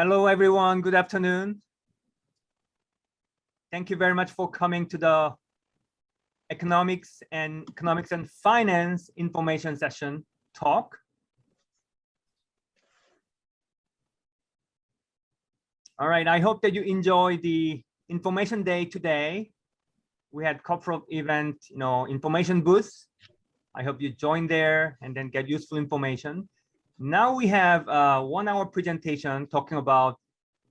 Hello, everyone. Good afternoon. Thank you very much for coming to the Economics and Finance information session talk. All right, I hope that you enjoy the information day today. We had a couple of information booths. I hope you join there and then get useful information. Now we have a 1-hour presentation talking about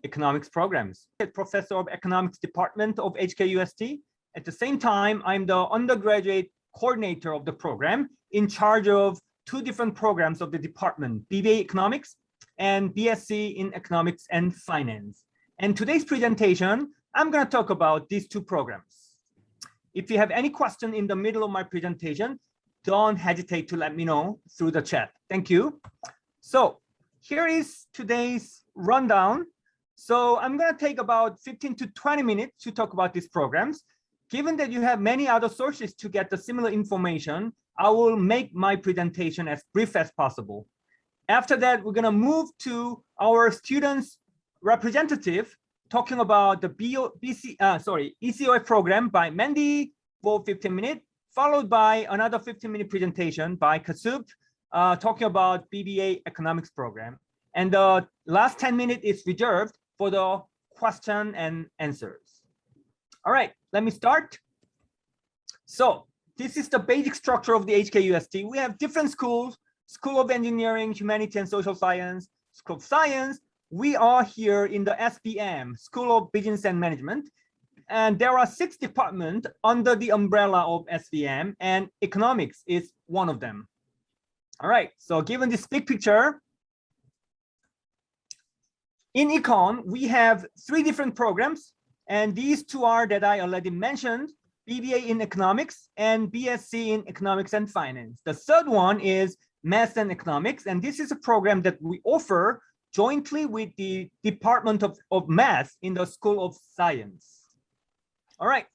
economics programs. Professor of Economics Department of HKUST. At the same time, I'm the undergraduate coordinator of the program in charge of 2 different programs of the department, BBA Economics and BSc in Economics and Finance. And today's presentation, I'm going to talk about these 2 programs. If you have any question in the middle of my presentation, don't hesitate to let me know through the chat. Thank you. So here is today's rundown. So I'm going to take about 15 to 20 minutes to talk about these programs. Given that you have many other sources to get the similar information, I will make my presentation as brief as possible. After that, we're going to move to our students' representative talking about the ECOF program by Mandy for 15 minutes, followed by another 15-minute presentation by Kaustubh talking about BBA Economics program. And the last 10 minutes is reserved for the question and answers. All right, let me start. So this is the basic structure of the HKUST. We have different schools: School of Engineering, Humanity and Social Science, School of Science. We are here in the SBM, School of Business and Management. And there are 6 departments under the umbrella of SBM, and economics is one of them. All right, so given this big picture, in Econ, we have 3 different programs, and these 2 are that I already mentioned, BBA in Economics and BSc in Economics and Finance. The third one is Math and Economics, and this is a program that we offer jointly with the Department of Math in the School of Science. All right,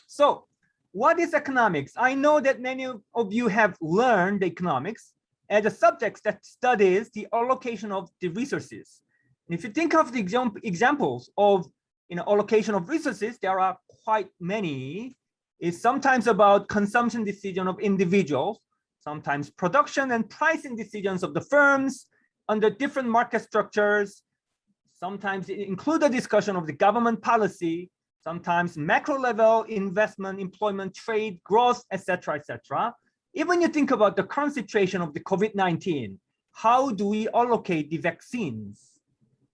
so what is economics? I know that many of you have learned economics as a subject that studies the allocation of the resources. And if you think of the examples of allocation of resources, there are quite many. It's sometimes about consumption decision of individuals, sometimes production and pricing decisions of the firms under different market structures. Sometimes it includes a discussion of the government policy, sometimes macro level investment, employment, trade, growth, etc., etc. Even you think about the current situation of the COVID-19, how do we allocate the vaccines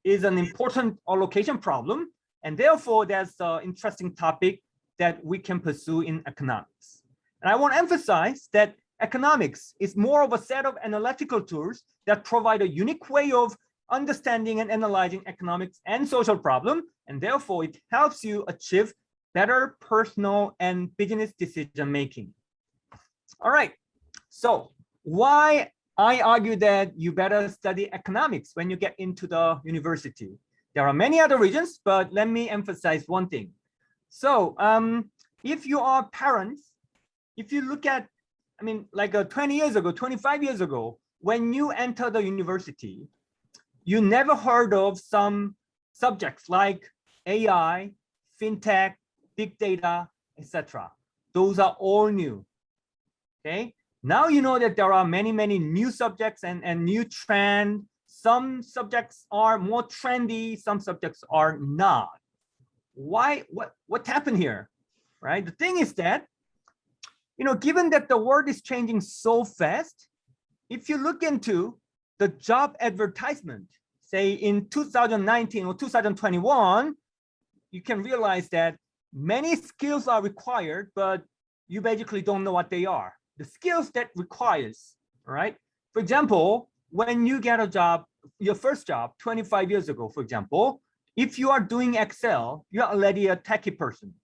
is an important allocation problem. And therefore, that's an interesting topic that we can pursue in economics. And I want to emphasize that economics is more of a set of analytical tools that provide a unique way of understanding and analyzing economics and social problems. And therefore, it helps you achieve better personal and business decision making. All right, so why I argue that you better study economics when you get into the university. There are many other reasons, but let me emphasize one thing. So if you are parents, if you look at, like 20 years ago, 25 years ago, when you enter the university, you never heard of some subjects like AI, fintech, big data, etc. Those are all new. Okay, now you know that there are many new subjects and new trend. Some subjects are more trendy, some subjects are not. Why? What happened here? Right? The thing is that, given that the world is changing so fast, if you look into the job advertisement, say in 2019 or 2021, you can realize that many skills are required, but you basically don't know what they are. The skills that requires, right? For example, when you get a job, your first job 25 years ago, for example, if you are doing Excel, you're already a techie person.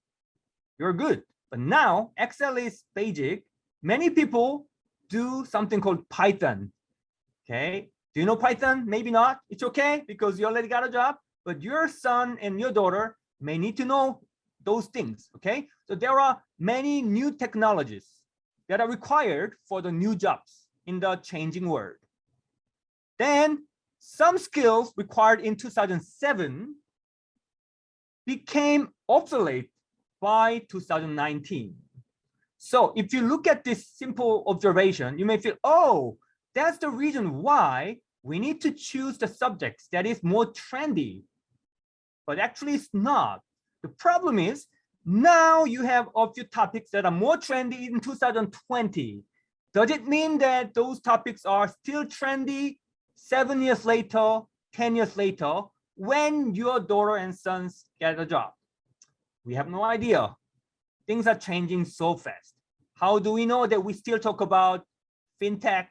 You're good. But now Excel is basic. Many people do something called Python. Okay. Do you know Python? Maybe not. It's okay because you already got a job, but your son and your daughter may need to know those things. Okay. So there are many new technologies that are required for the new jobs in the changing world. Then some skills required in 2007 became obsolete by 2019. So if you look at this simple observation, you may feel, oh, that's the reason why we need to choose the subjects that is more trendy. But actually it's not. The problem is now you have a few topics that are more trendy in 2020. Does it mean that those topics are still trendy 7 years later, 10 years later, when your daughter and sons get a job? We have no idea. Things are changing so fast. How do we know that we still talk about fintech,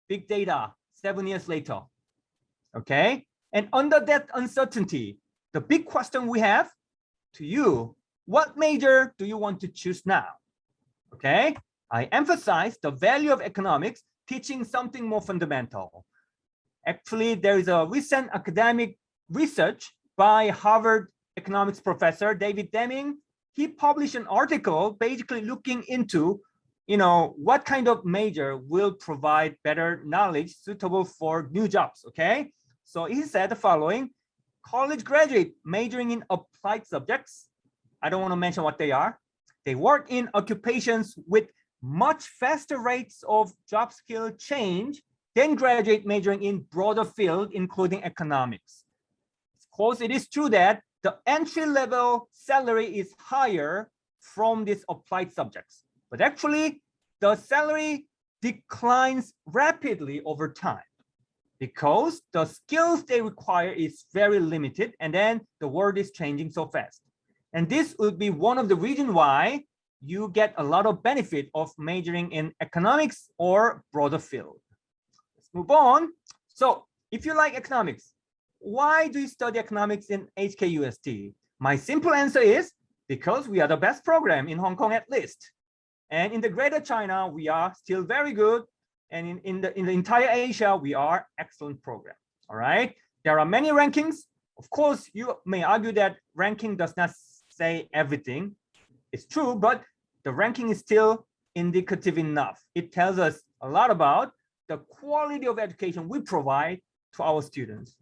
big data 7 years later? Okay, and under that uncertainty, the big question we have to you, what major do you want to choose now? Okay, I emphasize the value of economics, teaching something more fundamental. Actually, there is a recent academic research by Harvard economics professor David Deming. He published an article basically looking into, what kind of major will provide better knowledge suitable for new jobs. Okay, so he said the following: college graduate majoring in applied subjects, I don't want to mention what they are, they work in occupations with much faster rates of job skill change than graduate majoring in broader field, including economics. Of course, it is true that the entry-level salary is higher from these applied subjects, but actually the salary declines rapidly over time because the skills they require is very limited, and then the world is changing so fast. And this would be one of the reasons why you get a lot of benefit of majoring in economics or broader field. Let's move on. So if you like economics, why do you study economics in HKUST? My simple answer is because we are the best program in Hong Kong at least. And in the Greater China, we are still very good. And in the entire Asia, we are excellent program. All right. There are many rankings. Of course, you may argue that ranking does not say everything. It's true, but the ranking is still indicative enough. It tells us a lot about the quality of education we provide to our students.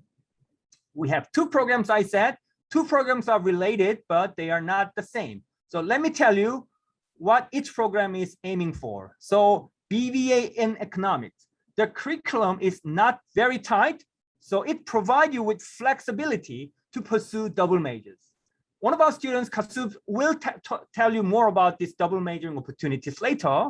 We have two programs, I said. Two programs are related, but they are not the same. So let me tell you what each program is aiming for. So BBA in economics, the curriculum is not very tight, so it provides you with flexibility to pursue double majors. One of our students, Kaustubh, will tell you more about these double majoring opportunities later.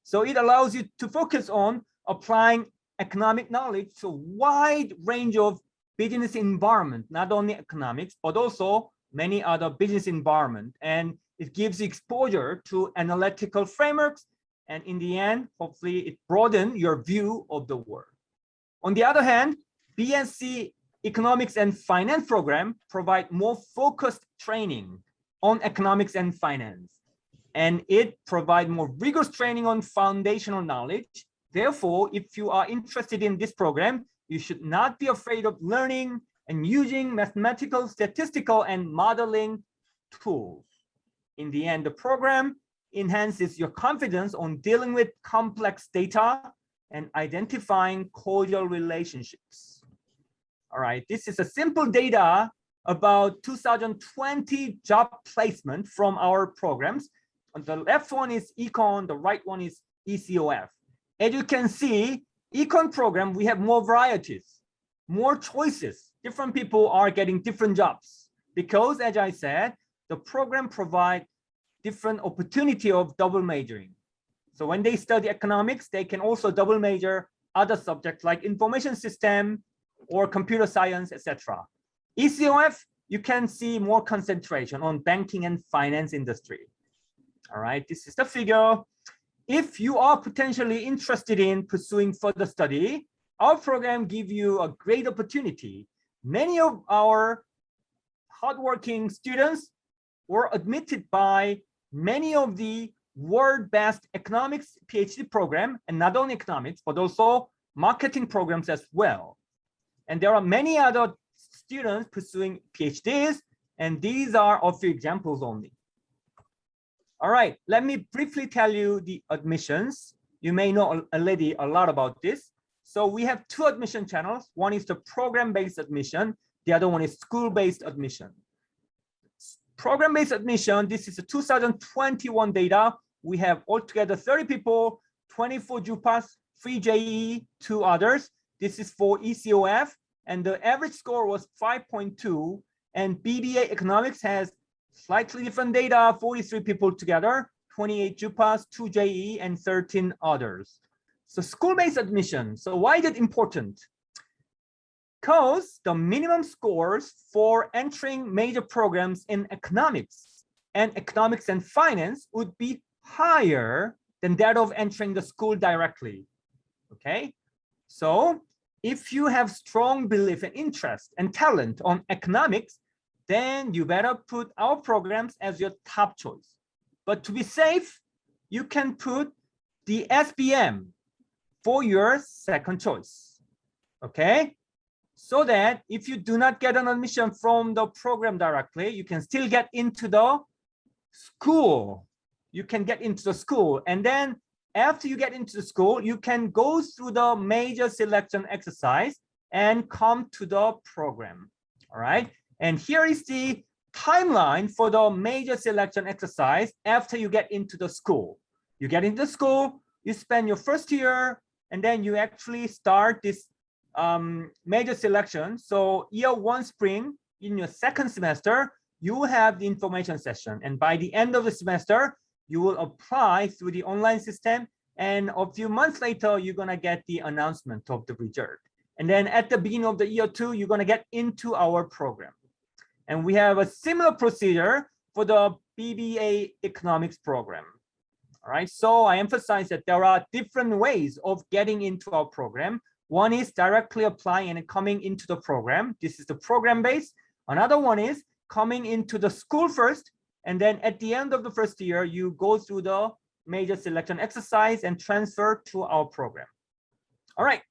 So it allows you to focus on applying economic knowledge to a wide range of business environment, not only economics, but also many other business environment. And it gives you exposure to analytical frameworks. And in the end, hopefully it broadens your view of the world. On the other hand, BSc Economics and Finance program provide more focused training on economics and finance. And it provides more rigorous training on foundational knowledge. Therefore, if you are interested in this program, you should not be afraid of learning and using mathematical, statistical, and modeling tools. In the end, the program enhances your confidence on dealing with complex data and identifying causal relationships. All right, this is a simple data about 2020 job placement from our programs. On the left one is Econ, the right one is ECOF. As you can see, Econ program, we have more varieties, more choices. Different people are getting different jobs because, as I said, the program provides different opportunity of double majoring. So when they study economics, they can also double major other subjects like information system or computer science, etc. ECOF, you can see more concentration on banking and finance industry. All right, this is the figure. If you are potentially interested in pursuing further study, our program gives you a great opportunity. Many of our hardworking students were admitted by many of the world-best economics PhD program, and not only economics, but also marketing programs as well. And there are many other students pursuing PhDs, and these are a few examples only. All right, let me briefly tell you the admissions. You may know already a lot about this. So we have two admission channels. One is the program-based admission. The other one is school-based admission. Program-based admission, this is the 2021 data. We have altogether 30 people, 24 JUPAS, 3 JEE, 2 others. This is for ECOF, and the average score was 5.2. And BBA Economics has slightly different data, 43 people together, 28 JUPAS, 2 JEE, and 13 others. So school-based admission, so why is it important? Because the minimum scores for entering major programs in economics and finance would be higher than that of entering the school directly, okay? So if you have strong belief and interest and talent on economics, then you better put our programs as your top choice. But to be safe, you can put the SBM for your second choice, okay? So that if you do not get an admission from the program directly, you can still get into the school. You can get into the school. And then after you get into the school, you can go through the major selection exercise and come to the program, all right? And here is the timeline for the major selection exercise after you get into the school. You get into the school, you spend your first year, and then you actually start this major selection. So year 1 spring, in your second semester, you have the information session. And by the end of the semester, you will apply through the online system. And a few months later, you're gonna get the announcement of the result. And then at the beginning of the year 2, you're gonna get into our program. And we have a similar procedure for the BBA Economics program. All right, so I emphasize that there are different ways of getting into our program. One is directly applying and coming into the program. This is the program base. Another one is coming into the school first, and then at the end of the first year, you go through the major selection exercise and transfer to our program. All right.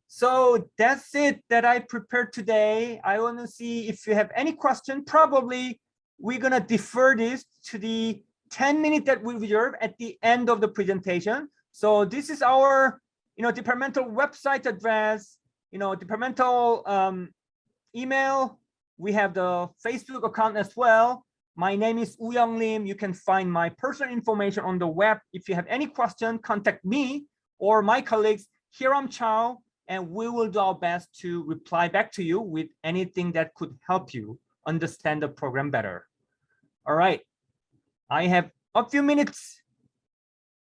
So that's it that I prepared today. I want to see if you have any question. Probably we're going to defer this to the 10 minutes that we reserve at the end of the presentation. So this is our departmental website address, departmental email. We have the Facebook account as well. My name is Woo-Young Lim. You can find my personal information on the web. If you have any question, contact me or my colleagues, Hiram Chow, and we will do our best to reply back to you with anything that could help you understand the program better. All right, I have a few minutes.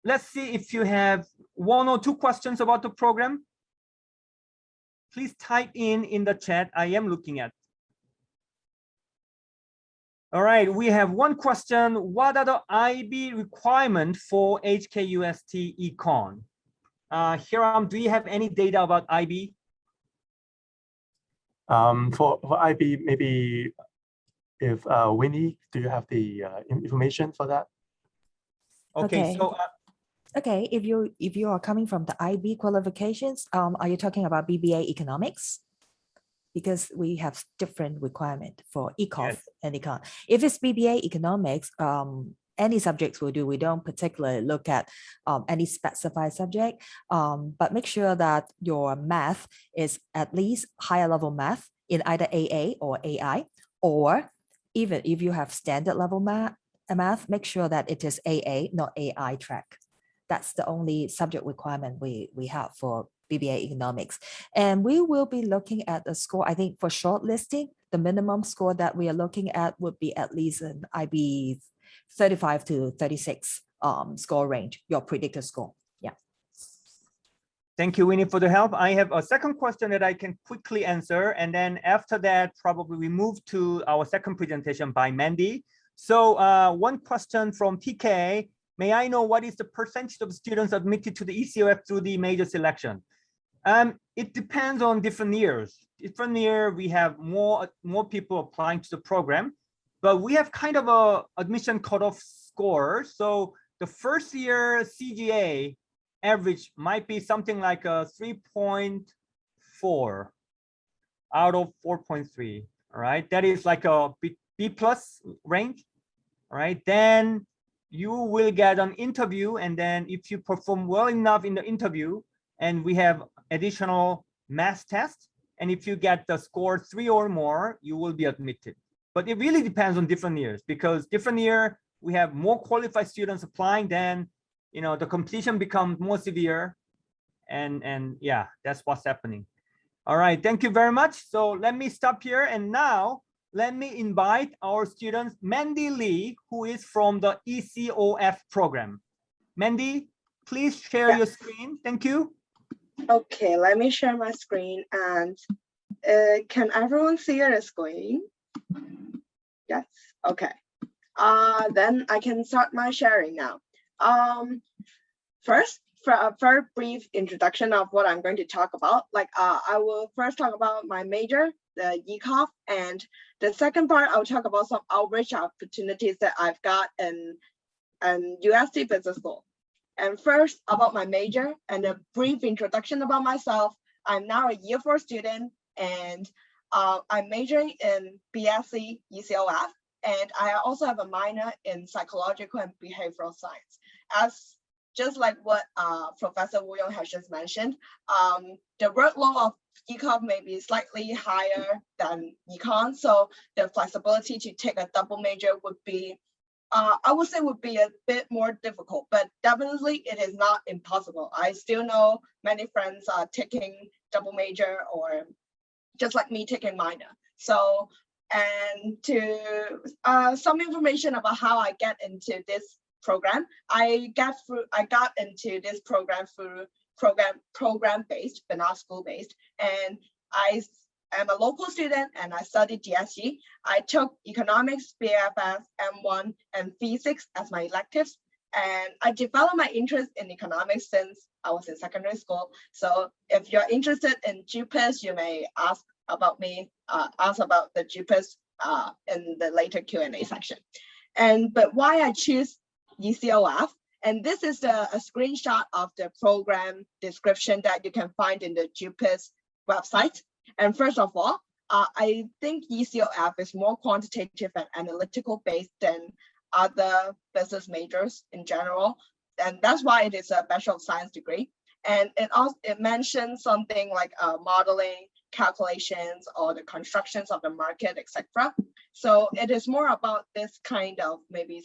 Let's see if you have 1 or 2 questions about the program. Please type in the chat. I am looking at. All right, we have one question. What are the IB requirements for HKUST Econ? Hiram, do you have any data about IB? For IB, maybe if Winnie, do you have the information for that? Okay. So okay, if you are coming from the IB qualifications, are you talking about BBA Economics? Because we have different requirement for ECOF Yes. and Econ. If it's BBA Economics, any subjects will do. We don't particularly look at any specified subject, but make sure that your math is at least higher level math in either AA or AI, or even if you have standard level math, make sure that it is AA, not AI track. That's the only subject requirement we have for BBA Economics. And we will be looking at the score. I think for shortlisting, the minimum score that we are looking at would be at least an IB 35 to 36 score range, your predicted score. Yeah. Thank you, Winnie, for the help. I have a second question that I can quickly answer. And then after that, probably we move to our second presentation by Mandy. So one question from TK. May I know what is the percentage of students admitted to the ECOF through the major selection? It depends on different years. Different year, we have more people applying to the program, but we have kind of a admission cutoff score. So the first year CGA average might be something like a 3.4 out of 4.3. All right, that is like a B plus range. All right, then you will get an interview, and then if you perform well enough in the interview, and we have additional math test. And if you get the score 3 or more, you will be admitted. But it really depends on different years, because different year we have more qualified students applying, then the competition becomes more severe. And yeah, that's what's happening. All right, thank you very much. So let me stop here, and now let me invite our student Mandy Lee, who is from the ECOF program. Mandy, please share your screen. Thank you. Okay, let me share my screen, and can everyone see the screen? Yes, okay. Then I can start my sharing now. First, for a very brief introduction of what I'm going to talk about, I will first talk about my major, the ECOF, and the second part, I'll talk about some outreach opportunities that I've got in UST Business School. And first, about my major and a brief introduction about myself. I'm now a year 4 student, and I'm majoring in BSc ECOF, and I also have a minor in psychological and behavioral science. Just like what Professor Wu Yong has just mentioned, the workload of ECOF may be slightly higher than econ, so the flexibility to take a double major would be, I would say, would be a bit more difficult, but definitely it is not impossible. I still know many friends are taking double major, or just like me taking minor. So, and to some information about how I get into this program, I got into this program through program-based, but not school-based. And I am a local student, and I studied DSG. I took economics, BFS, M1, and physics as my electives. And I developed my interest in economics since I was in secondary school. So if you're interested in JUPAS, you may ask about me, ask about the JUPAS in the later Q&A section. But why I choose ECOF, and this is a screenshot of the program description that you can find in the JUPAS website. And first of all, I think ECOF is more quantitative and analytical based than other business majors in general. And that's why it is a Bachelor of Science degree. And it mentions something like modeling, calculations, or the constructions of the market, etc. So it is more about this kind of maybe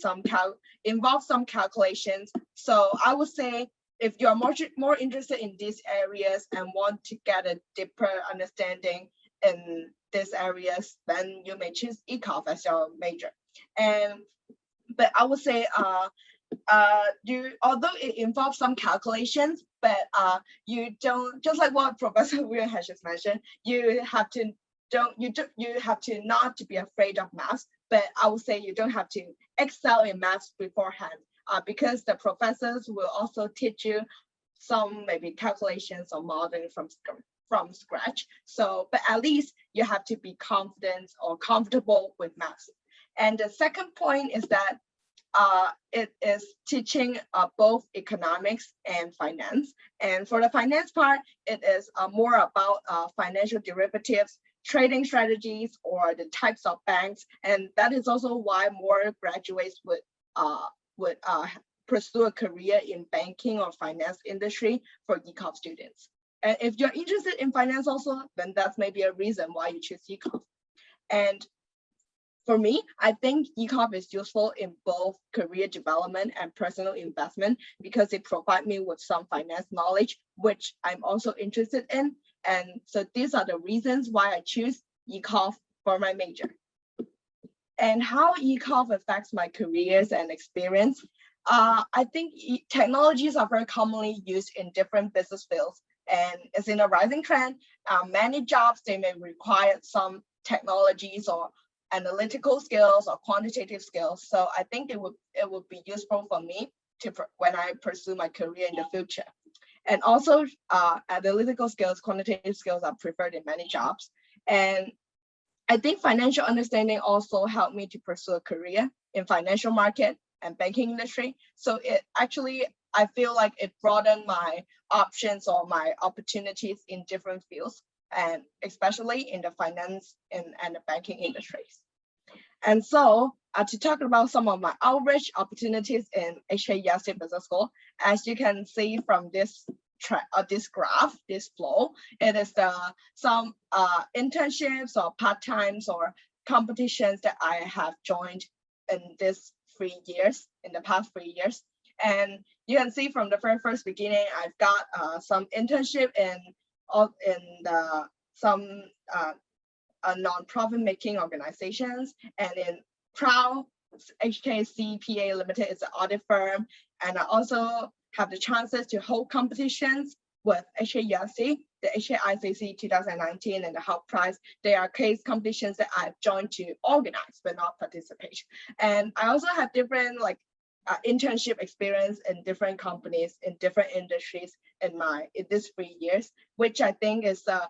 involve some calculations. So I would say if you're more interested in these areas and want to get a deeper understanding in these areas, then you may choose ECOF as your major. But I would say although it involves some calculations, but you don't, just like what Professor Wu has just mentioned, you have to not to be afraid of math, but I would say you don't have to excel in math beforehand, because the professors will also teach you some maybe calculations or modeling from scratch. So, but at least you have to be confident or comfortable with math. And the second point is that it is teaching both economics and finance. And for the finance part, it is more about financial derivatives, trading strategies, or the types of banks. And that is also why more graduates would pursue a career in banking or finance industry for ECOF students. And if you're interested in finance also, then that's maybe a reason why you choose ECOF. And for me, I think ECOF is useful in both career development and personal investment because it provides me with some finance knowledge, which I'm also interested in. And so these are the reasons why I choose ECOF for my major. And how ECOF affects my careers and experience. I think technologies are very commonly used in different business fields, and it's in a rising trend. Many jobs, they may require some technologies or analytical skills or quantitative skills. So I think it would be useful for me when I pursue my career in the future. And also analytical skills, quantitative skills are preferred in many jobs. And I think financial understanding also helped me to pursue a career in financial market and banking industry. So it actually, I feel like it broadened my options or my opportunities in different fields, and especially in the finance and the banking industries. And so to talk about some of my outreach opportunities in HKUST Business School, as you can see from this this graph, this flow. It is some internships or part-times or competitions that I have joined in this 3 years, in the past 3 years. And you can see from the very first beginning, I've got some internship in some non-profit making organizations, and in Crown HKCPA Limited is an audit firm, and I also have the chances to hold competitions with HKUST, the HKICC 2019 and the Hub Prize. They are case competitions that I've joined to organize but not participate. And I also have different internship experience in different companies in different industries in this 3 years, which I think is the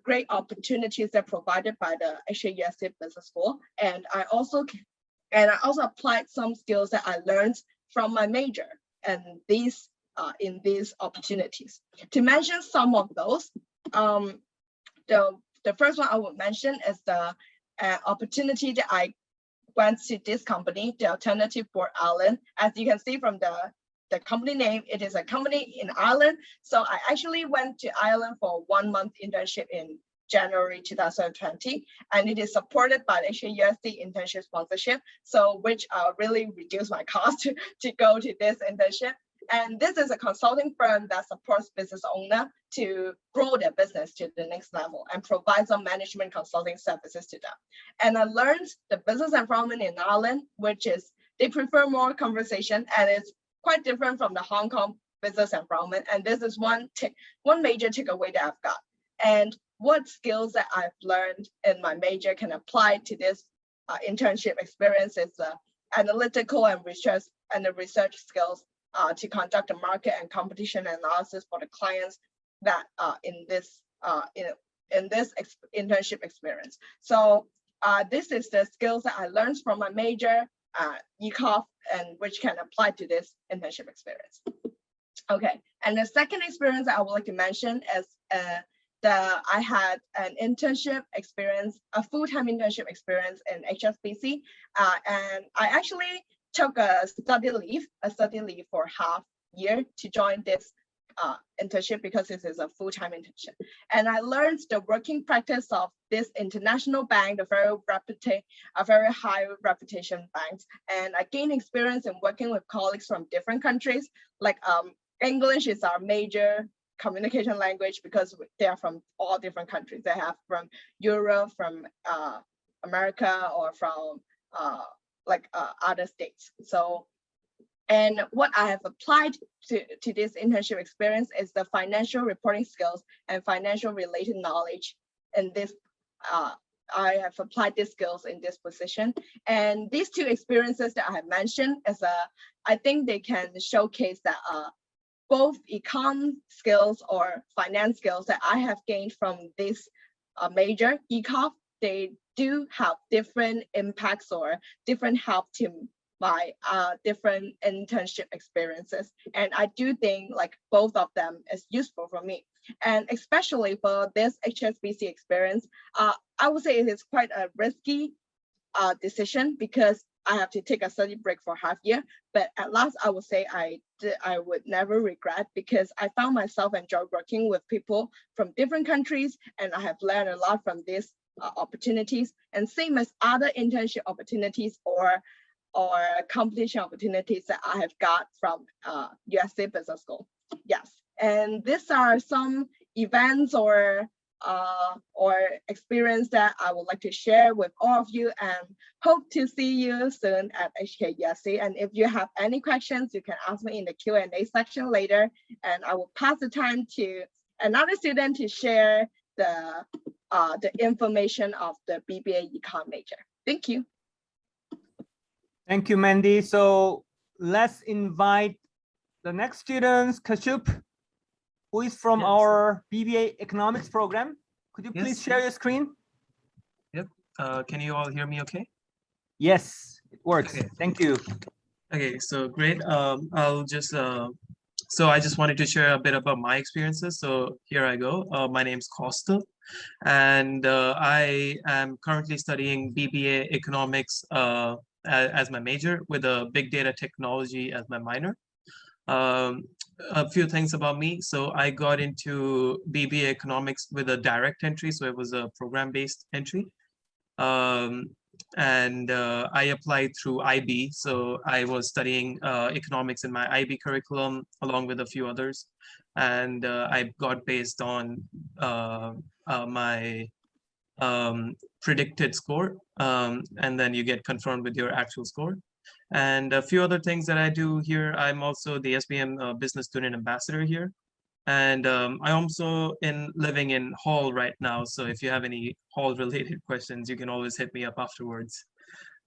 great opportunities that are provided by the HKUST Business School. And I also applied some skills that I learned from my major and in these opportunities. To mention some of those, the first one I would mention is the opportunity that I went to this company, the Alternative for Ireland. As you can see from the company name, it is a company in Ireland. So I actually went to Ireland for a 1-month internship in January 2020, and it is supported by the HKUST internship sponsorship, so which really reduced my cost to go to this internship. And this is a consulting firm that supports business owner to grow their business to the next level and provide some management consulting services to them. And I learned the business environment in Ireland, which is they prefer more conversation, and it's quite different from the Hong Kong business environment. And this is one major takeaway that I've got. And what skills that I've learned in my major can apply to this internship experience is analytical and research skills to conduct a market and competition analysis for the clients that in this internship experience. So this is the skills that I learned from my major ECOF, and which can apply to this internship experience. Okay, and the second experience I would like to mention is I had an internship experience, a full-time internship experience in HSBC, and I actually took a study leave for half year to join this internship because this is a full-time internship. And I learned the working practice of this international bank, a very high reputation banks. And I gained experience in working with colleagues from different countries. Like English is our major communication language because they are from all different countries. They have from Europe, from America, or from other states. So, and what I have applied to this internship experience is the financial reporting skills and financial related knowledge. And this, I have applied these skills in this position. And these two experiences that I have mentioned, I think they can showcase that both econ skills or finance skills that I have gained from this major ECOF, they do have different impacts or different help to my different internship experiences. And I do think both of them is useful for me. And especially for this HSBC experience, I would say it is quite a risky decision because I have to take a study break for half year. But at last, I would say I would never regret because I found myself enjoy working with people from different countries, and I have learned a lot from these opportunities. And same as other internship opportunities or competition opportunities that I have got from USC Business School. Yes, and these are some events or experience that I would like to share with all of you, and hope to see you soon at HKUST. And if you have any questions, you can ask me in the Q&A section later, and I will pass the time to another student to share the information of the BBA Econ major. Thank you. Thank you, Mandy. So let's invite the next students, Kaustubh, who is from our BBA Economics program. Could you please share your screen? Yep. Can you all hear me okay? Yes, it works. Okay. Thank you. Okay, so great. I'll just, so I just wanted to share a bit about my experiences. So here I go. My name's Kaustubh, and I am currently studying BBA Economics as my major with a big data technology as my minor. A few things about me. So I got into BBA Economics with a direct entry. So it was a program-based entry. I applied through IB. So I was studying economics in my IB curriculum along with a few others. And I got based on my predicted score. And then you get confirmed with your actual score. And a few other things that I do here. I'm also the SBM Business Student Ambassador here. And I'm also living in Hall right now. So if you have any Hall related questions, you can always hit me up afterwards.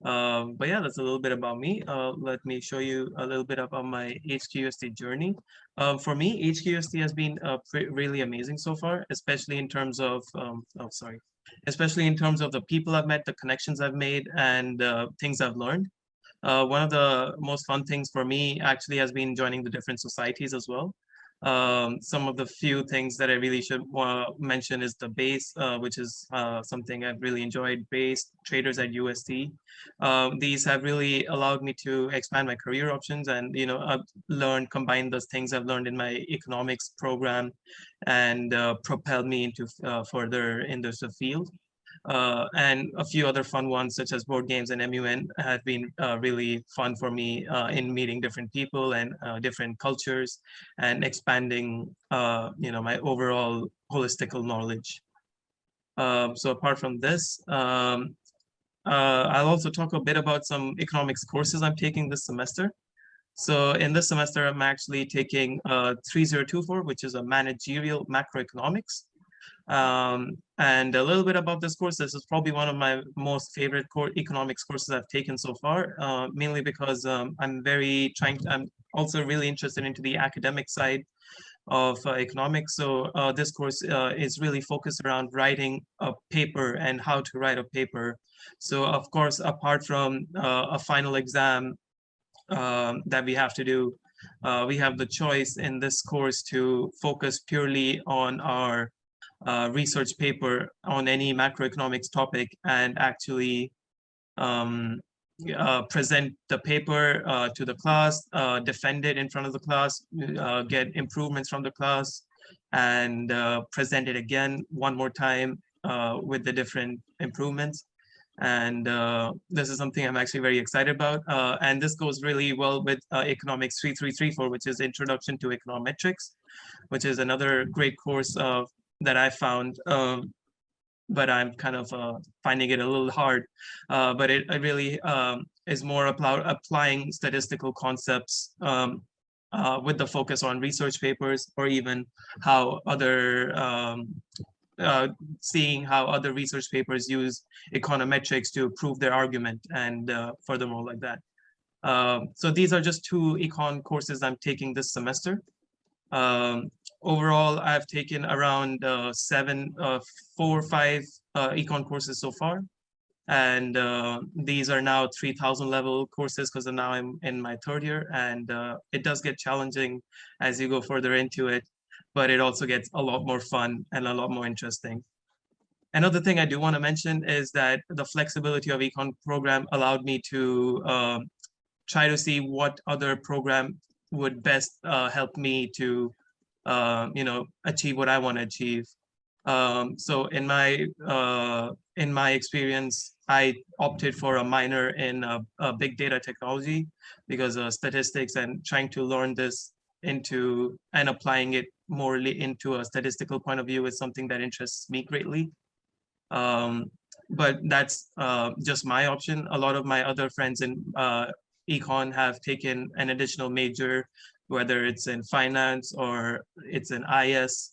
But yeah, that's a little bit about me. Let me show you a little bit about my HKUST journey. For me, HKUST has been really amazing so far, especially in terms of, especially in terms of the people I've met, the connections I've made, and things I've learned. One of the most fun things for me actually has been joining the different societies as well. Some of the few things that I really should mention is the BASE, which is something I've really enjoyed. BASE, Traders at UST. These have really allowed me to expand my career options and, you know, combine those things I've learned in my economics program and propel me into further in this field. And a few other fun ones such as board games and MUN have been really fun for me in meeting different people and different cultures and expanding, you know, my overall holistical knowledge. So apart from this, I'll also talk a bit about some economics courses I'm taking this semester. So in this semester, I'm actually taking 3024, which is a managerial macroeconomics. And a little bit about this course. This is probably one of my most favorite economics courses I've taken so far, mainly because I'm also really interested into the academic side of economics. So this course is really focused around writing a paper and how to write a paper. So of course, apart from a final exam that we have to do, we have the choice in this course to focus purely on our research paper on any macroeconomics topic and actually present the paper to the class, defend it in front of the class, get improvements from the class, and present it again one more time with the different improvements. And this is something I'm actually very excited about. And this goes really well with Economics 3334, which is Introduction to Econometrics, which is another great course that I found, but I'm kind of finding it a little hard. But it really is more about applying statistical concepts with the focus on research papers, or even how other seeing how other research papers use econometrics to prove their argument, and furthermore like that. So these are just 2 econ courses I'm taking this semester. Overall, I've taken around 4 or 5 econ courses so far. And these are now 3000 level courses because now I'm in my 3rd year, and it does get challenging as you go further into it, but it also gets a lot more fun and a lot more interesting. Another thing I do want to mention is that the flexibility of econ program allowed me to try to see what other program would best help me to, you know, achieve what I want to achieve. So in my experience, I opted for a minor in big data technology because statistics and trying to learn this into and applying it morely into a statistical point of view is something that interests me greatly. But that's just my option. A lot of my other friends in econ have taken an additional major, whether it's in finance or it's in IS,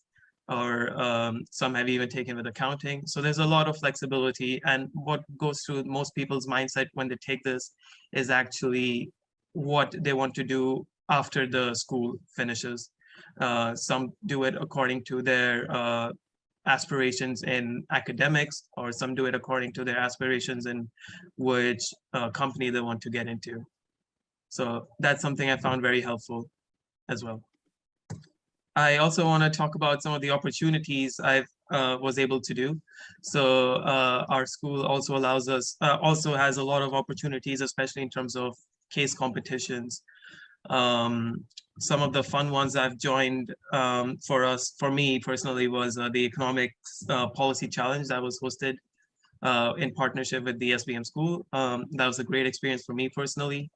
or some have even taken with accounting. So there's a lot of flexibility, and what goes through most people's mindset when they take this is actually what they want to do after the school finishes. Some do it according to their aspirations in academics, or some do it according to their aspirations in which company they want to get into. So that's something I found very helpful as well. I also want to talk about some of the opportunities I was able to do. So our school also allows us, also has a lot of opportunities, especially in terms of case competitions. some of the fun ones I've joined for me personally was the Economics Policy Challenge that was hosted in partnership with the SBM School. That was a great experience for me personally.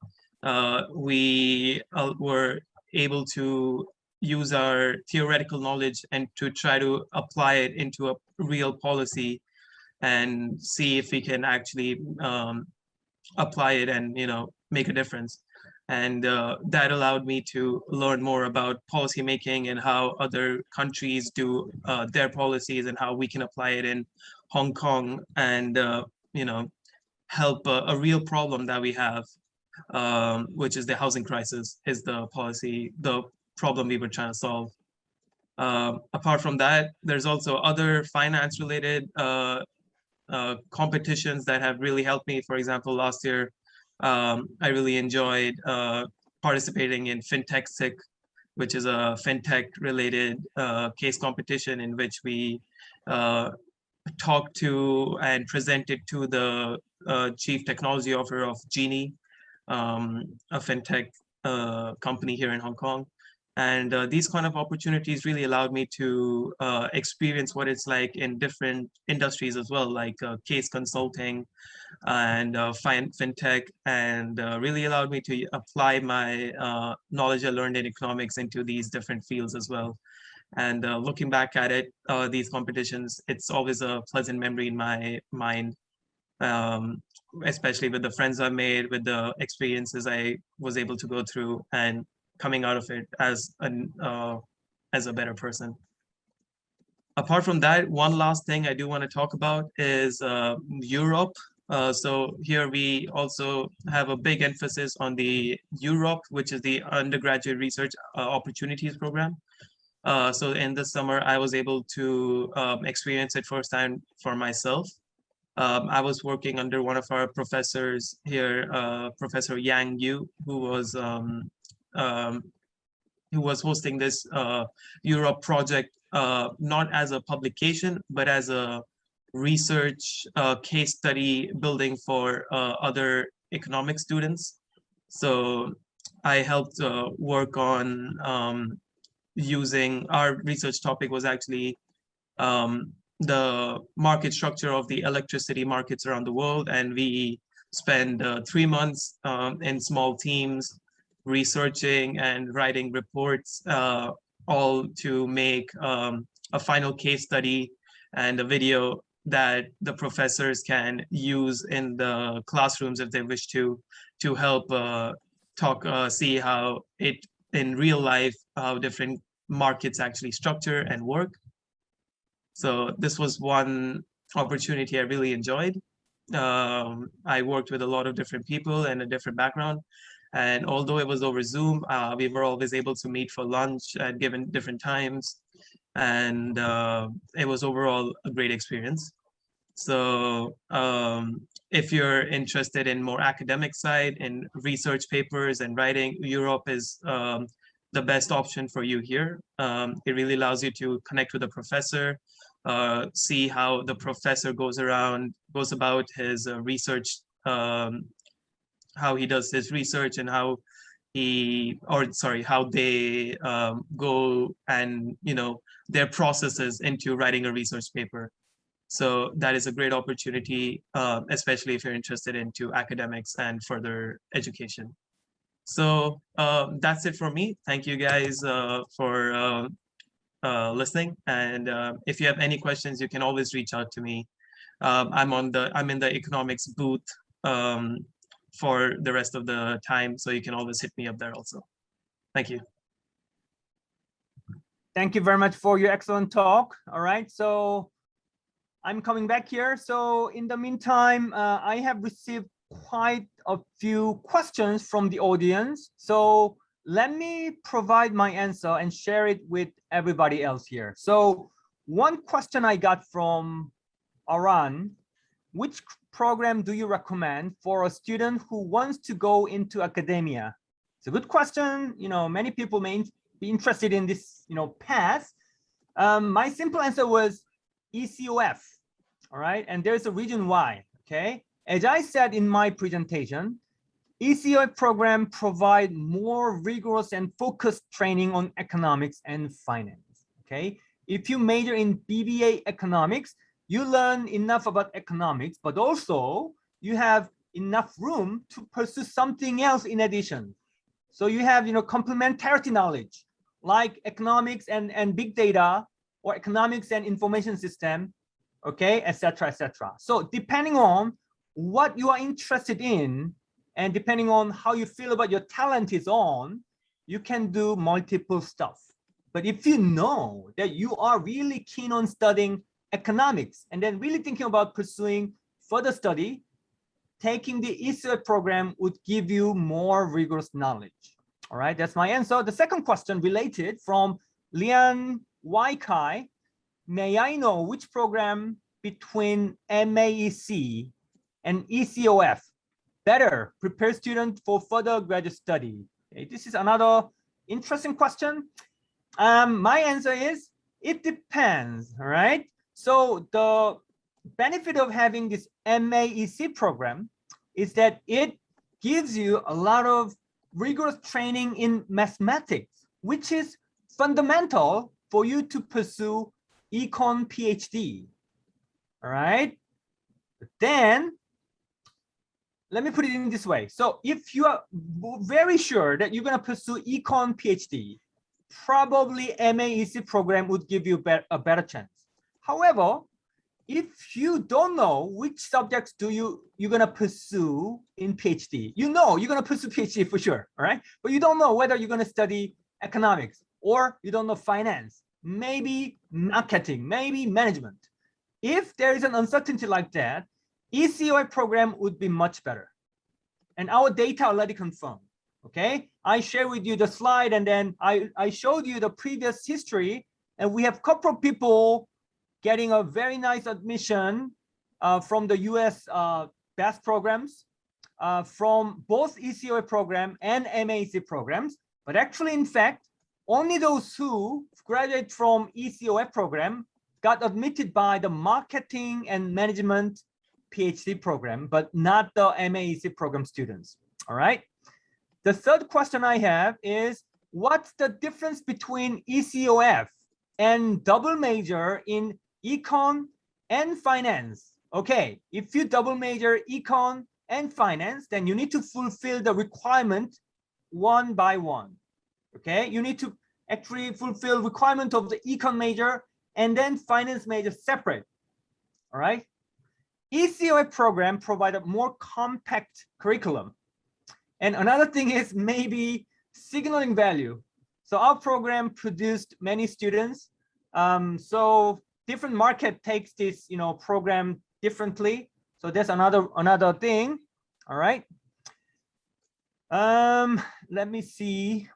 We were able to use our theoretical knowledge and to try to apply it into a real policy and see if we can actually apply it and make a difference. And that allowed me to learn more about policy making and how other countries do their policies and how we can apply it in Hong Kong and help a real problem that we have, which is the housing crisis, is the problem we were trying to solve. Apart from that, there's also other finance related competitions that have really helped me. For example, last year, I really enjoyed participating in FinTech SIC, which is a FinTech related case competition in which we talked to and presented to the Chief Technology Officer of Genie, a FinTech company here in Hong Kong. And these kind of opportunities really allowed me to experience what it's like in different industries as well, like case consulting and FinTech, and really allowed me to apply my knowledge I learned in economics into these different fields as well. And looking back at it, these competitions, it's always a pleasant memory in my mind, especially with the friends I made, with the experiences I was able to go through, and coming out of it as a better person. Apart from that, one last thing I do want to talk about is Europe. So here we also have a big emphasis on the Europe, which is the Undergraduate Research Opportunities Program. So in the summer, I was able to experience it firsthand for myself. I was working under one of our professors here, Professor Yang Yu, who was hosting this Europe project, not as a publication, but as a research case study building for other economic students. So I helped work on using, our research topic was actually the market structure of the electricity markets around the world. And we spent 3 months in small teams researching and writing reports, all to make a final case study and a video that the professors can use in the classrooms if they wish to help see how it in real life, how different markets actually structure and work. So this was one opportunity I really enjoyed. I worked with a lot of different people and a different background. And although it was over Zoom, we were always able to meet for lunch at given different times. And it was overall a great experience. So if you're interested in more academic side, in research papers and writing, Europe is the best option for you here. It really allows you to connect with a professor, see how the professor goes about his research, how he does his research, and how they go and their processes into writing a research paper. So that is a great opportunity, especially if you're interested into academics and further education. So that's it for me. Thank you guys for listening. And if you have any questions, you can always reach out to me. I'm in the economics booth for the rest of the time, so you can always hit me up there also. Thank you. Thank you very much for your excellent talk. All right, so I'm coming back here. So in the meantime, I have received quite a few questions from the audience. So let me provide my answer and share it with everybody else here. So one question I got from Aran: which program do you recommend for a student who wants to go into academia? It's a good question. Many people may be interested in this, path. My simple answer was ECOF. All right, and there's a reason why. Okay, as I said in my presentation, ECOF program provide more rigorous and focused training on economics and finance. Okay, if you major in BBA Economics, you learn enough about economics, but also you have enough room to pursue something else in addition. So you have, complementarity knowledge like economics and big data, or economics and information system, okay, etc., etc. So depending on what you are interested in, and depending on how you feel about your talent is on, you can do multiple stuff. But if you know that you are really keen on studying economics and then really thinking about pursuing further study, taking the ECOF program would give you more rigorous knowledge. All right, that's my answer. The second question related from Lian Wai Kai. May I know which program between MAEC and ECOF better prepare students for further graduate study? Okay, this is another interesting question. My answer is it depends. All right. So the benefit of having this MAEC program is that it gives you a lot of rigorous training in mathematics, which is fundamental for you to pursue econ PhD. All right. But then let me put it in this way. So if you are very sure that you're going to pursue econ PhD, probably MAEC program would give you a better chance. However, if you don't know which subjects you're going to pursue in PhD, you're going to pursue PhD for sure, all right? But you don't know whether you're going to study economics, or you don't know finance, maybe marketing, maybe management. If there is an uncertainty like that, ECOF program would be much better. And our data already confirmed, okay? I share with you the slide, and then I showed you the previous history, and we have a couple of people getting a very nice admission from the US BEST programs, from both ECOF program and MAEC programs. But actually, in fact, only those who graduate from ECOF program got admitted by the marketing and management PhD program, but not the MAEC program students. All right. The third question I have is, what's the difference between ECOF and double major in econ and finance? Okay, if you double major econ and finance, then you need to fulfill the requirement one by one. Okay, you need to actually fulfill requirement of the econ major and then finance major separate. All right. ECOF program provide a more compact curriculum. And another thing is maybe signaling value. So our program produced many students. So different market takes this, program differently. So that's another thing. All right. Let me see.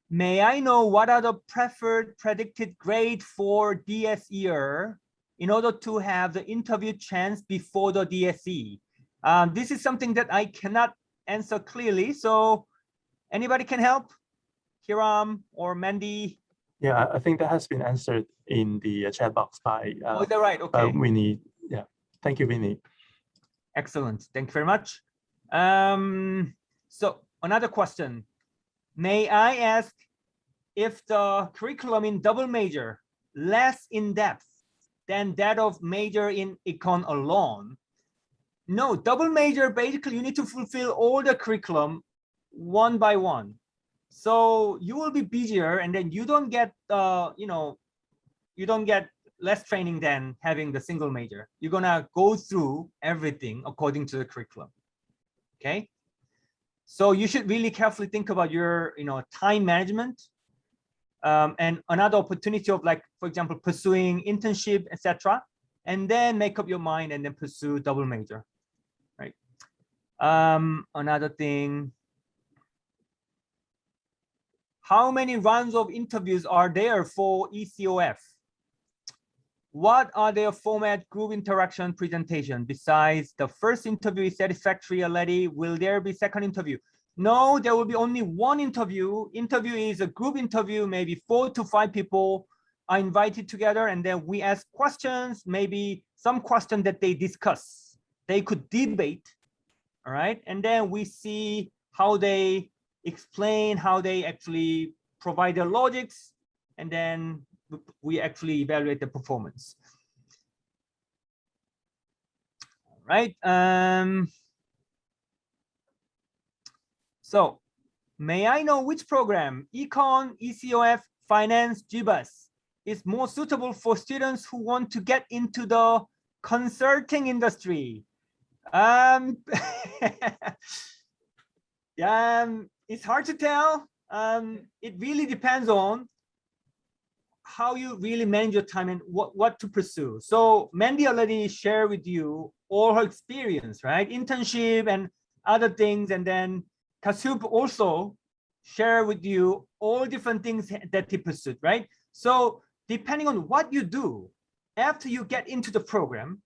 May I know what are the preferred predicted grade for DS year in order to have the interview chance before the DSE? This is something that I cannot answer clearly. So anybody can help? Hiram or Mandy? Yeah, I think that has been answered in the chat box by oh, they're right. Okay. Winnie. Yeah, thank you, Winnie. Excellent. Thank you very much. So another question. May I ask if the curriculum in double major less in depth than that of major in econ alone? No, double major, basically you need to fulfill all the curriculum one by one. So you will be busier, and then you don't get, you don't get less training than having the single major. You're gonna go through everything according to the curriculum, okay? So you should really carefully think about your, time management, and another opportunity of, like, for example, pursuing internship, etc., and then make up your mind and then pursue double major, right? Another thing. How many rounds of interviews are there for ECOF? What are their format, group interaction, presentation? Besides the first interview is satisfactory already, will there be second interview? No, there will be only one interview. Interview is a group interview, maybe 4 to 5 people are invited together, and then we ask questions, maybe some question that they discuss. They could debate, all right? And then we see how they explain, how they actually provide their logics, and then we actually evaluate the performance. All right. So may I know which program, Econ, ECOF, Finance, JUPAS, is more suitable for students who want to get into the consulting industry? It's hard to tell. It really depends on how you really manage your time and what to pursue. So Mandy already shared with you all her experience, right? Internship and other things. And then Kaustubh also share with you all different things that he pursued, right? So depending on what you do, after you get into the program,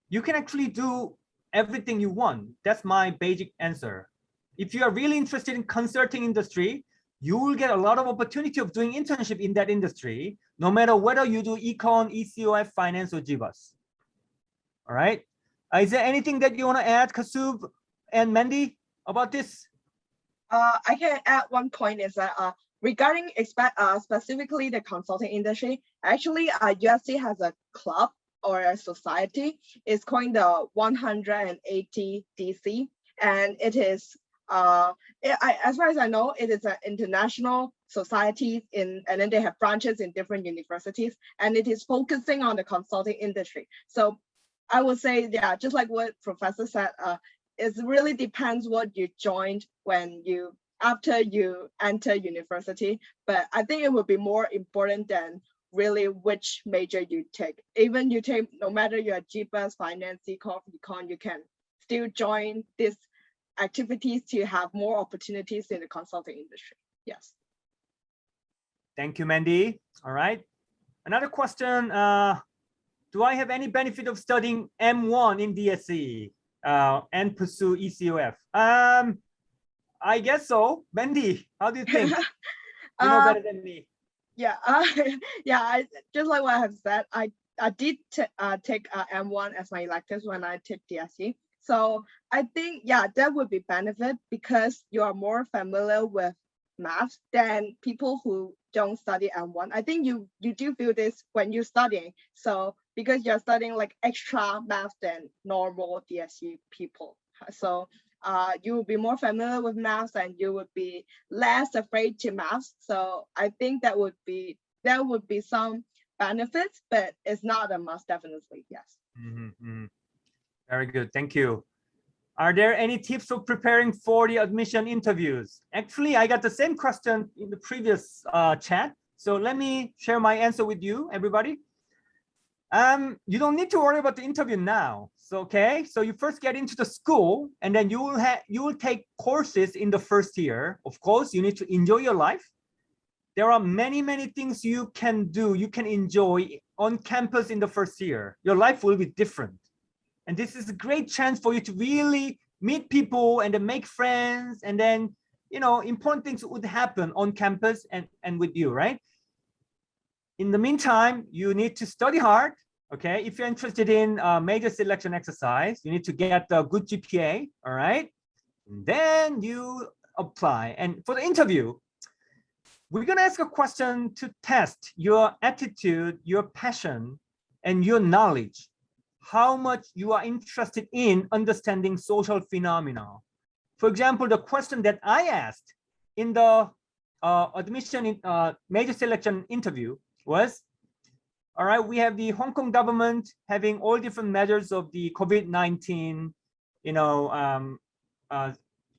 you can actually do everything you want. That's my basic answer. If you are really interested in consulting industry, you will get a lot of opportunity of doing internship in that industry, no matter whether you do Econ, ECOF, Finance, or JUPAS. All right. Is there anything that you want to add, Kaustubh and Mandy, about this? I can add one point is that regarding specifically the consulting industry, actually USC has a club or a society. It's called the 180 DC, and it is as far as I know, it is an international society and then they have branches in different universities, and it is focusing on the consulting industry. So I would say, yeah, just like what Professor said, it really depends what you joined after you enter university. But I think it would be more important than really which major you take. Even you take, no matter you're JUPAS, Finance, ECOF, Econ, you can still join these activities to have more opportunities in the consulting industry. Yes. Thank you, Mandy. All right. Another question. Do I have any benefit of studying M1 in BSc and pursue ECOF? I guess so. Mandy, how do you think? You know better than me. Yeah, yeah. Just like what I have said, I did take M1 as my electives when I took DSc. So I think, yeah, that would be benefit because you are more familiar with math than people who don't study M1. I think you do feel this when you're studying. So because you're studying like extra math than normal DSc people. So you will be more familiar with math and you would be less afraid to math. So I think there would be some benefits, but it's not a must, definitely. Yes. Very good. Thank you. Are there any tips for preparing for the admission interviews? Actually, I got the same question in the previous chat. So let me share my answer with you, everybody. You don't need to worry about the interview now. So, okay, so you first get into the school and then you will take courses in the first year. Of course, you need to enjoy your life. There are many things you can do, you can enjoy on campus in the first year. Your life will be different. And this is a great chance for you to really meet people and then make friends. And then, you know, important things would happen on campus and with you, right? In the meantime, you need to study hard. Okay, if you're interested in major selection exercise, you need to get a good GPA, all right? And then you apply. And for the interview, we're gonna ask a question to test your attitude, your passion, and your knowledge. How much you are interested in understanding social phenomena. For example, the question that I asked in the admission in major selection interview was, all right, we have the Hong Kong government having all different measures of the COVID-19, you know,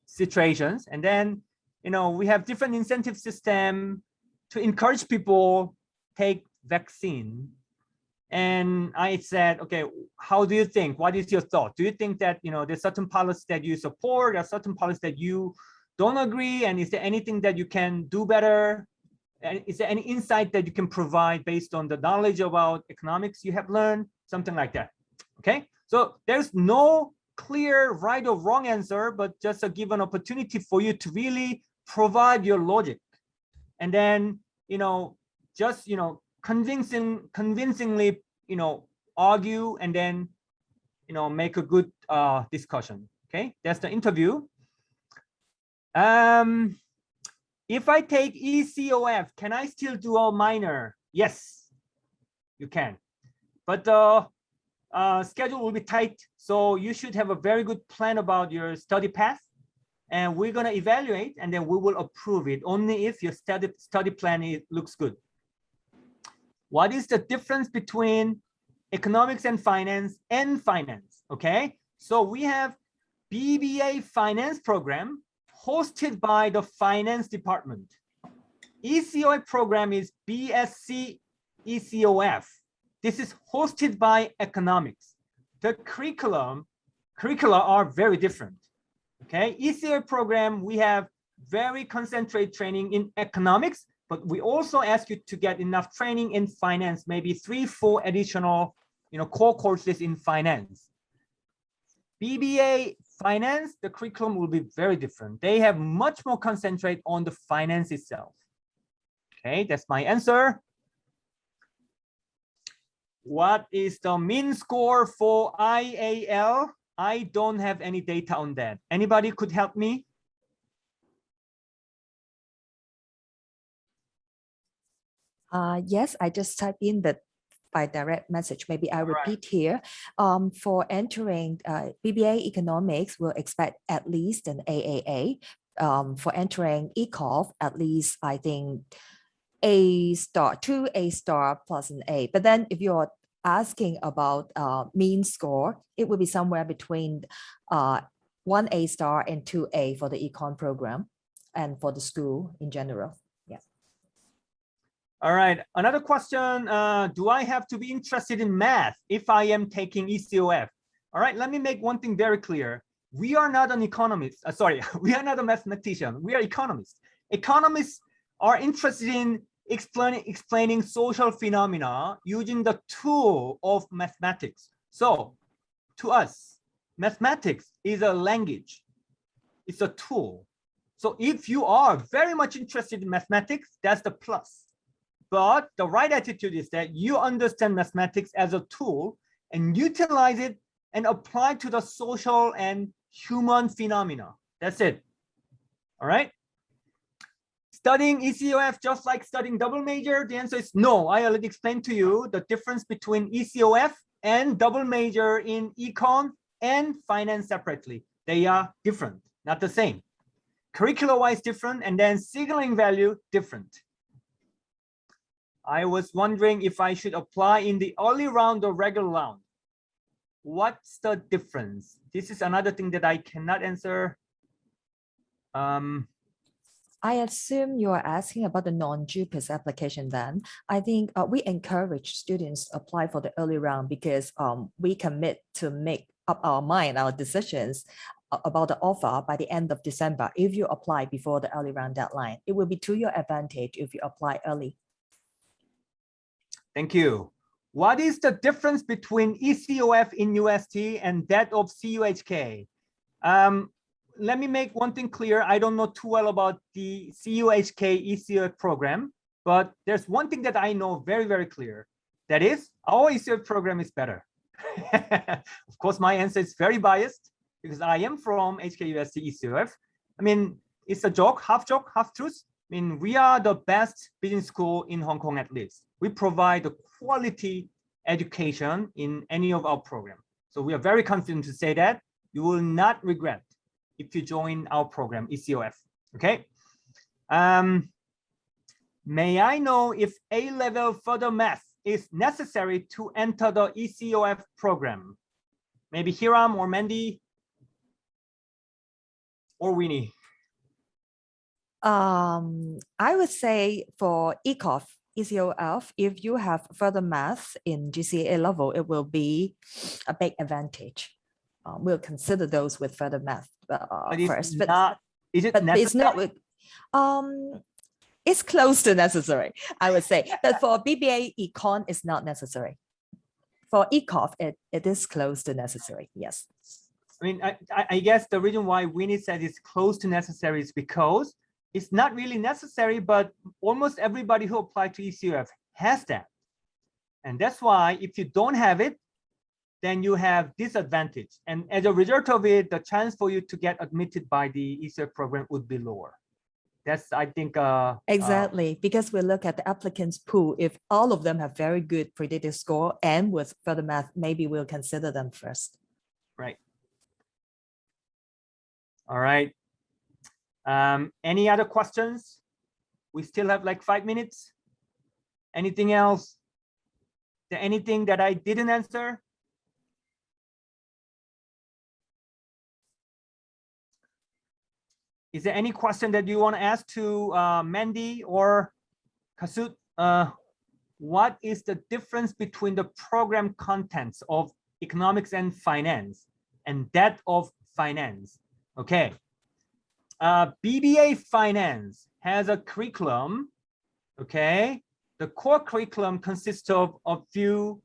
situations. And then, you know, we have different incentive system to encourage people take vaccine. And I said, okay, how do you think? What is your thought? Do you think that, you know, there's certain policies that you support, or certain policies that you don't agree? And is there anything that you can do better? And is there any insight that you can provide based on the knowledge about economics you have learned? Something like that. Okay, so there's no clear right or wrong answer, but just a given opportunity for you to really provide your logic. And then, you know, just, you know, convincingly, you know, argue and then, you know, make a good discussion. Okay, that's the interview. If I take ECOF, can I still do a minor? Yes, you can. But the schedule will be tight, so you should have a very good plan about your study path. And we're going to evaluate, and then we will approve it only if your study plan looks good. What is the difference between economics and finance? Okay, so we have BBA finance program hosted by the finance department. ECOF program is BSc ECOF. This is hosted by economics. The curricula are very different. Okay, ECOF program, we have very concentrated training in economics, but we also ask you to get enough training in finance, maybe 3-4 additional, core courses in finance. BBA finance, the curriculum will be very different. They have much more concentrate on the finance itself. Okay, that's my answer. What is the mean score for IAL? I don't have any data on that. Anybody could help me? Yes, I just typed in the by direct message. Maybe I repeat here. For entering BBA Economics, we'll expect at least an AAA. For entering ECOF, at least I think A star, 2 A star plus an A. But then if you're asking about mean score, it will be somewhere between 1 A star and 2 A for the econ program and for the school in general. Yeah. All right, another question. Do I have to be interested in math if I am taking ECOF? All right, let me make one thing very clear. We are not an economist. Sorry, we are not a mathematician. We are economists. Economists are interested in explaining social phenomena using the tool of mathematics. So to us, mathematics is a language. It's a tool. So if you are very much interested in mathematics, that's the plus. But the right attitude is that you understand mathematics as a tool and utilize it and apply to the social and human phenomena. That's it. All right. Studying ECOF just like studying double major? The answer is no. I already explained to you the difference between ECOF and double major in econ and finance separately. They are different, not the same. Curricular-wise different, and then signaling value different. I was wondering if I should apply in the early round or regular round. What's the difference? This is another thing that I cannot answer. I assume you are asking about the non-JUPAS application then. I think we encourage students to apply for the early round because we commit to make up our mind, our decisions about the offer by the end of December. If you apply before the early round deadline, it will be to your advantage if you apply early. Thank you. What is the difference between ECOF in UST and that of CUHK? Let me make one thing clear. I don't know too well about the CUHK ECOF program, but there's one thing that I know very, very clear. That is, our ECOF program is better. Of course, my answer is very biased because I am from HKUST ECOF. I mean, it's a joke, half truth. I mean, we are the best business school in Hong Kong at least. We provide a quality education in any of our programs. So we are very confident to say that you will not regret if you join our program, ECOF, okay? May I know if A-level further math is necessary to enter the ECOF program? Maybe Hiram or Mandy or Winnie. I would say for ECOF, ECOF, if you have further math in GCEAL level, it will be a big advantage. We'll consider those with further math first. Is it necessary? It's not with, it's close to necessary, I would say. But for BBA Econ, it's not necessary. For ECOF, it is close to necessary, yes. I mean, I guess the reason why Winnie said it's close to necessary is because it's not really necessary, but almost everybody who applied to ECOF has that. And that's why if you don't have it, then you have disadvantage. And as a result of it, the chance for you to get admitted by the ECF program would be lower. That's, I think, exactly, because we look at the applicants pool. If all of them have very good predictive score and with further math, maybe we'll consider them first. Right. All right. Any other questions? We still have like 5 minutes. Anything else? Is there anything that I didn't answer? Is there any question that you want to ask to Mandy or Kaustubh? What is the difference between the program contents of economics and finance and that of finance? Okay. BBA Finance has a curriculum. Okay. The core curriculum consists of a few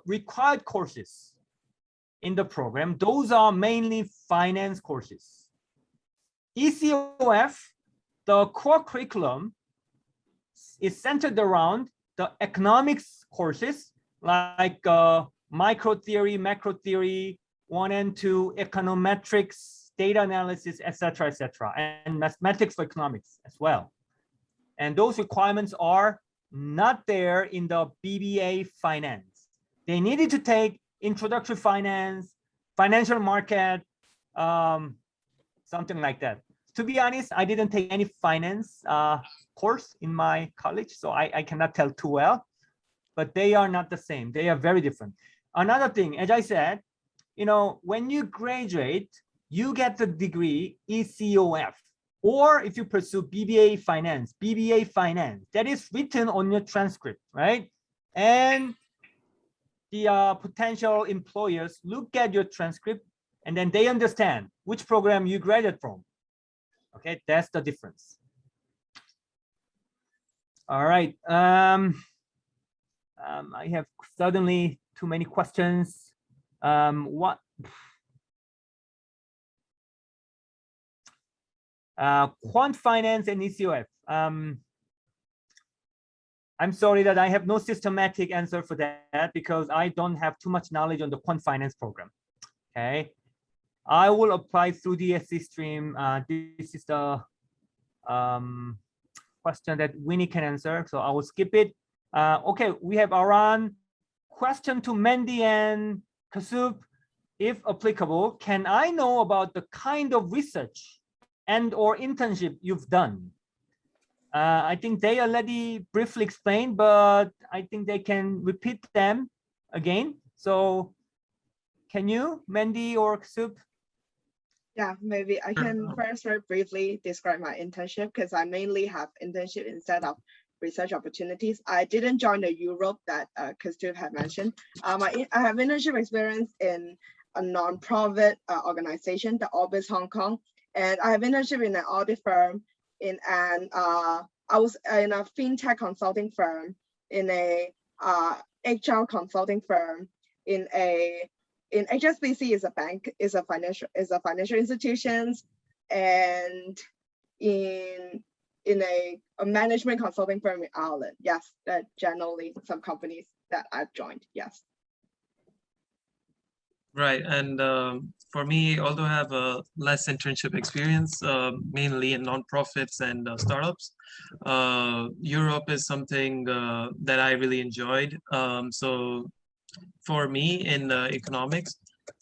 required courses in the program. Those are mainly finance courses. ECOF, the core curriculum, is centered around the economics courses like micro theory, macro theory, 1 and 2, econometrics, data analysis, etc., and mathematics for economics as well. And those requirements are not there in the BBA Finance. They needed to take introductory finance, financial market, something like that. To be honest, I didn't take any finance course in my college, so I cannot tell too well, but they are not the same. They are very different. Another thing, as I said, you know, when you graduate, you get the degree ECOF, or if you pursue BBA Finance, that is written on your transcript, right? And the potential employers look at your transcript and then they understand which program you graduated from. Okay, that's the difference. All right. I have suddenly too many questions. Quant finance and ECOF. I'm sorry that I have no systematic answer for that because I don't have too much knowledge on the quant finance program. Okay. I will apply through the SC stream. This is the question that Winnie can answer, so I will skip it. Okay, we have Aran. Question to Mandy and Kaustubh, if applicable, can I know about the kind of research and or internship you've done? I think they already briefly explained, but I think they can repeat them again. So can you, Mandy or Kaustubh? Yeah, maybe I can first very briefly describe my internship because I mainly have internship instead of research opportunities. I didn't join the Europe that Kaustubh had mentioned. I have internship experience in a non-profit organization, the Orbis Hong Kong, and I have internship in an audit firm, I was in a fintech consulting firm, in a HR consulting firm, in HSBC is a bank, is a financial institutions, and in a management consulting firm in Ireland. Yes, that generally some companies that I've joined. Yes. Right, and for me, although I have a less internship experience, mainly in nonprofits and startups, Europe is something that I really enjoyed. So for me in economics,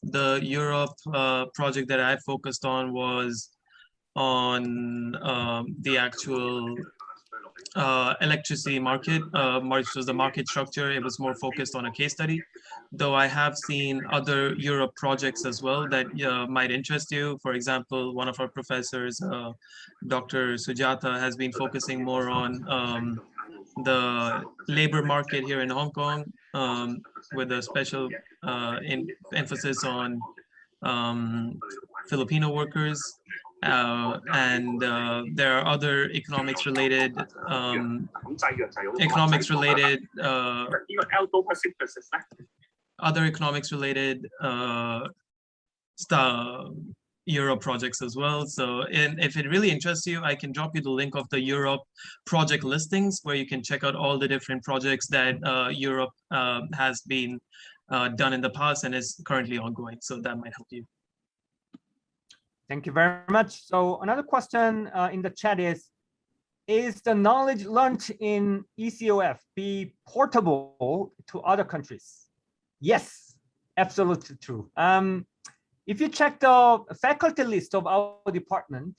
the Europe project that I focused on was on the actual electricity market, which was the market structure. It was more focused on a case study, though I have seen other Europe projects as well that might interest you. For example, one of our professors, Dr. Sujata, has been focusing more on the labor market here in Hong Kong, with a special emphasis on Filipino workers. And there are other economics related Europe projects as well. So if it really interests you, I can drop you the link of the Europe project listings where you can check out all the different projects that Europe has been done in the past and is currently ongoing. So that might help you. Thank you very much. So another question in the chat is the knowledge learned in ECOF be portable to other countries? Yes, absolutely true. If you check the faculty list of our department,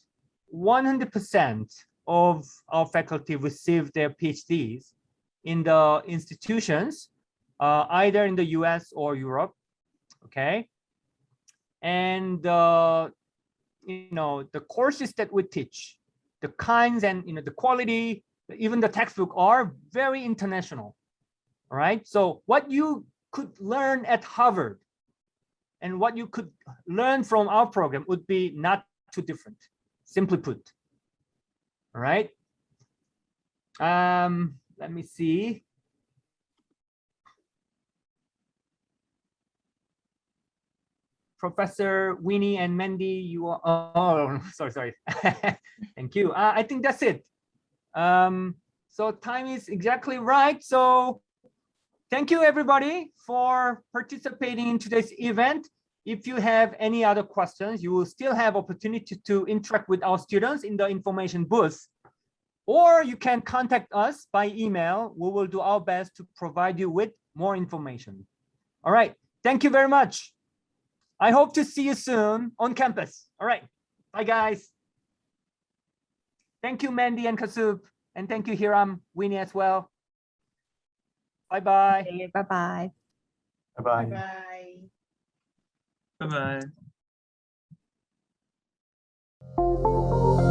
100% of our faculty receive their PhDs in the institutions, either in the US or Europe, okay? And you know, the courses that we teach, the kinds and the quality, even the textbook are very international. All right. So what you could learn at Harvard and what you could learn from our program would be not too different, simply put. All right. Let me see. Professor Winnie and Mandy, you are, oh, sorry. Thank you. I think that's it. So time is exactly right. So thank you everybody for participating in today's event. If you have any other questions, you will still have opportunity to interact with our students in the information booth, or you can contact us by email. We will do our best to provide you with more information. All right. Thank you very much. I hope to see you soon on campus. All right. Bye, guys. Thank you, Mandy and Kaustubh. And thank you, Hiram, Winnie as well. Bye-bye. Okay, bye-bye. Bye-bye. Bye. Bye-bye.